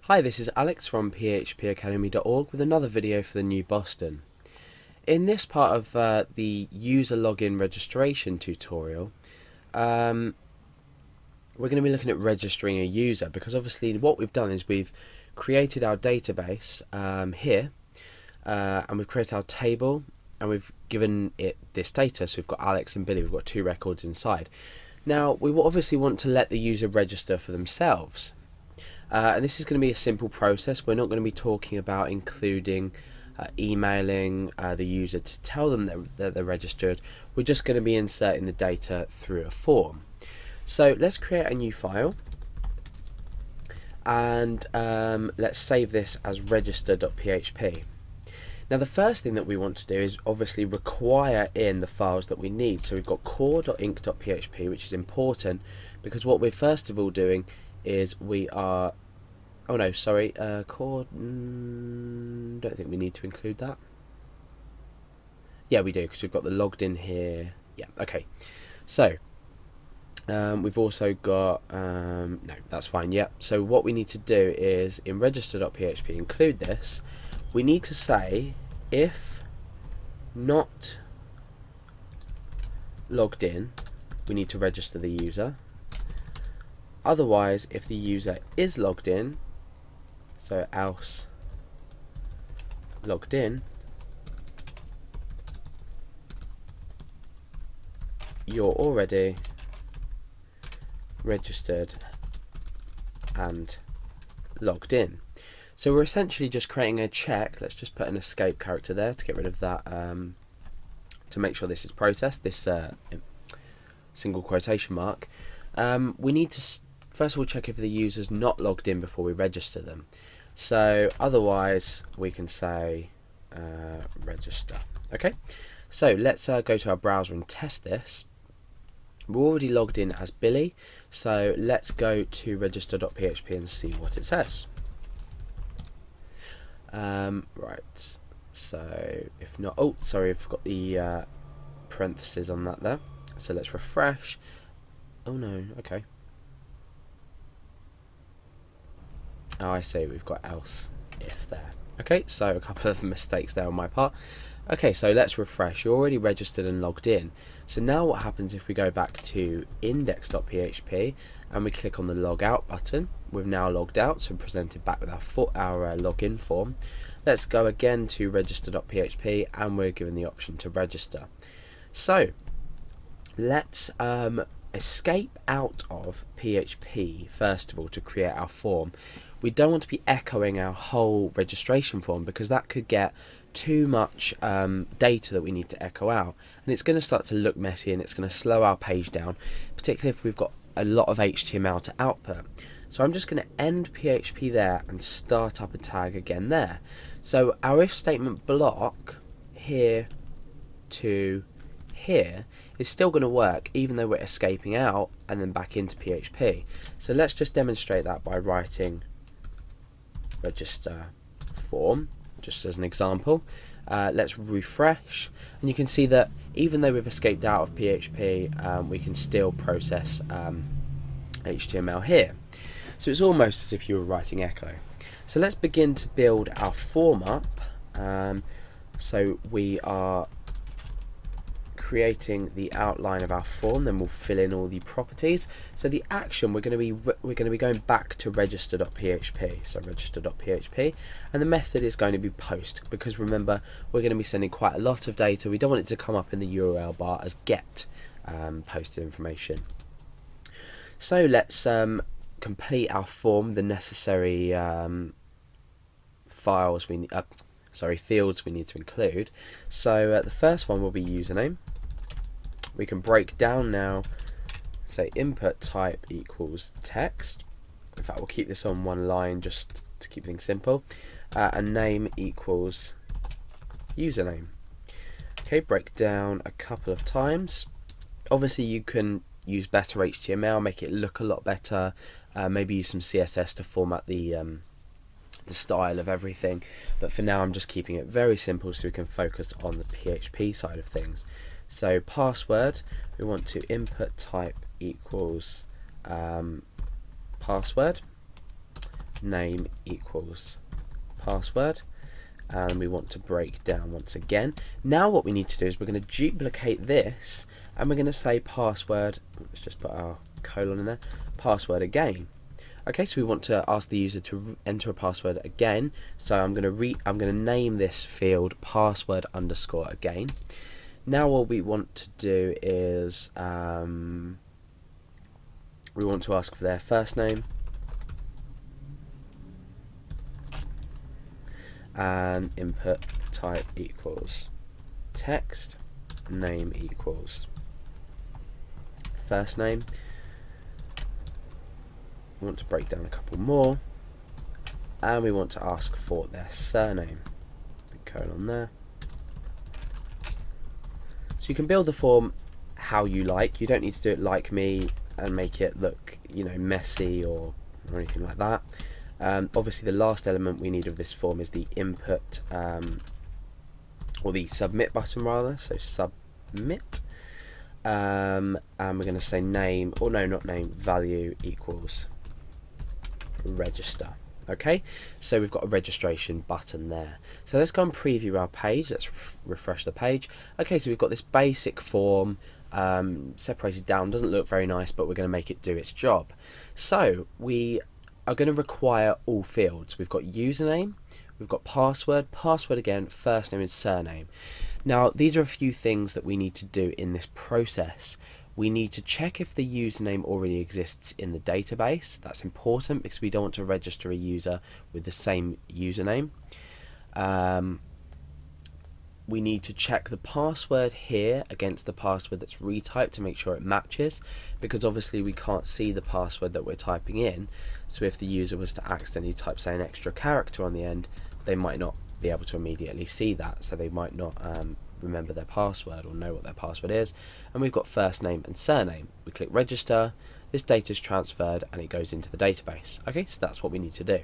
Hi, this is Alex from phpacademy.org with another video for the new Boston. In this part of the user login registration tutorial, we're going to be looking at registering a user, because obviously what we've done is we've created our database here, and we've created our table, and we've given it this data. So we've got Alex and Billy, we've got two records inside. Now we obviously want to let the user register for themselves. And this is going to be a simple process. We're not going to be talking about including emailing the user to tell them that they're registered. We're just going to be inserting the data through a form. So let's create a new file, and let's save this as register.php. Now the first thing that we want to do is obviously require in the files that we need. So we've got core.inc.php, which is important because what we're first of all doing is we are, oh no, sorry, core, don't think we need to include that. Yeah, we do, because we've got the logged in here. Yeah, okay. So we've also got, no, that's fine, yeah. So what we need to do is in register.php include this. We need to say if not logged in, we need to register the user. Otherwise, if the user is logged in, so else logged in, you're already registered and logged in. So we're essentially just creating a check. Let's just put an escape character there to get rid of that, to make sure this is processed, this single quotation mark. We need to first of all check if the user's not logged in before we register them. So otherwise we can say register. Okay, so let's go to our browser and test this. We're already logged in as Billy, so let's go to register.php and see what it says. Right, so if not, oh sorry, I've got the parentheses on that there, so let's refresh. Oh no, okay. Oh, I see, we've got else if there. Okay, so a couple of mistakes there on my part. Okay, so let's refresh. You're already registered and logged in. So now what happens if we go back to index.php and we click on the log out button? We've now logged out, so presented back with our login form. Let's go again to register.php and we're given the option to register. So let's escape out of PHP first of all to create our form. We don't want to be echoing our whole registration form because that could get too much data that we need to echo out, and it's going to start to look messy and it's going to slow our page down, particularly if we've got a lot of HTML to output. So I'm just going to end PHP there and start up a tag again there. So our if statement block here to here is still going to work even though we're escaping out and then back into PHP. So let's just demonstrate that by writing register form just as an example. Let's refresh and you can see that even though we've escaped out of PHP, we can still process HTML here. So it's almost as if you were writing echo. So let's begin to build our form up. So we are creating the outline of our form, then we'll fill in all the properties. So the action, we're going to be going back to register.php, so register.php, and the method is going to be post, because remember we're going to be sending quite a lot of data. We don't want it to come up in the URL bar as get posted information. So let's complete our form, the necessary fields we need to include. So the first one will be username. We can break down now, say input type equals text. In fact, we'll keep this on one line just to keep things simple. And name equals username. Okay, break down a couple of times. Obviously you can use better HTML, make it look a lot better, maybe use some CSS to format the style of everything, but for now I'm just keeping it very simple so we can focus on the PHP side of things. So password, we want to input type equals password, name equals password, and we want to break down once again. Now what we need to do is we're going to duplicate this, and we're going to say password, let's just put our colon in there, password again. Okay, so we want to ask the user to enter a password again. So I'm going to name this field password underscore again. Now what we want to do is we want to ask for their first name and input type equals text, name equals first name. We want to break down a couple more, and we want to ask for their surname, colon there. So you can build the form how you like. You don't need to do it like me and make it look, you know, messy or anything like that. Obviously the last element we need of this form is the input, or the submit button rather, so submit. And we're going to say name, or no, not name, value equals register. Okay, so we've got a registration button there. So let's go and preview our page. Let's refresh the page. Okay, so we've got this basic form separated down. Doesn't look very nice, but we're going to make it do its job. So we are going to require all fields. We've got username, we've got password, password again, first name and surname. Now these are a few things that we need to do in this process. We need to check if the username already exists in the database. That's important because we don't want to register a user with the same username. We need to check the password here against the password that's retyped to make sure it matches, because obviously we can't see the password that we're typing in. So if the user was to accidentally type, say, an extra character on the end, they might not be able to immediately see that, so they might not remember their password or know what their password is. And we've got first name and surname. We click register, this data is transferred and it goes into the database. Okay, so that's what we need to do.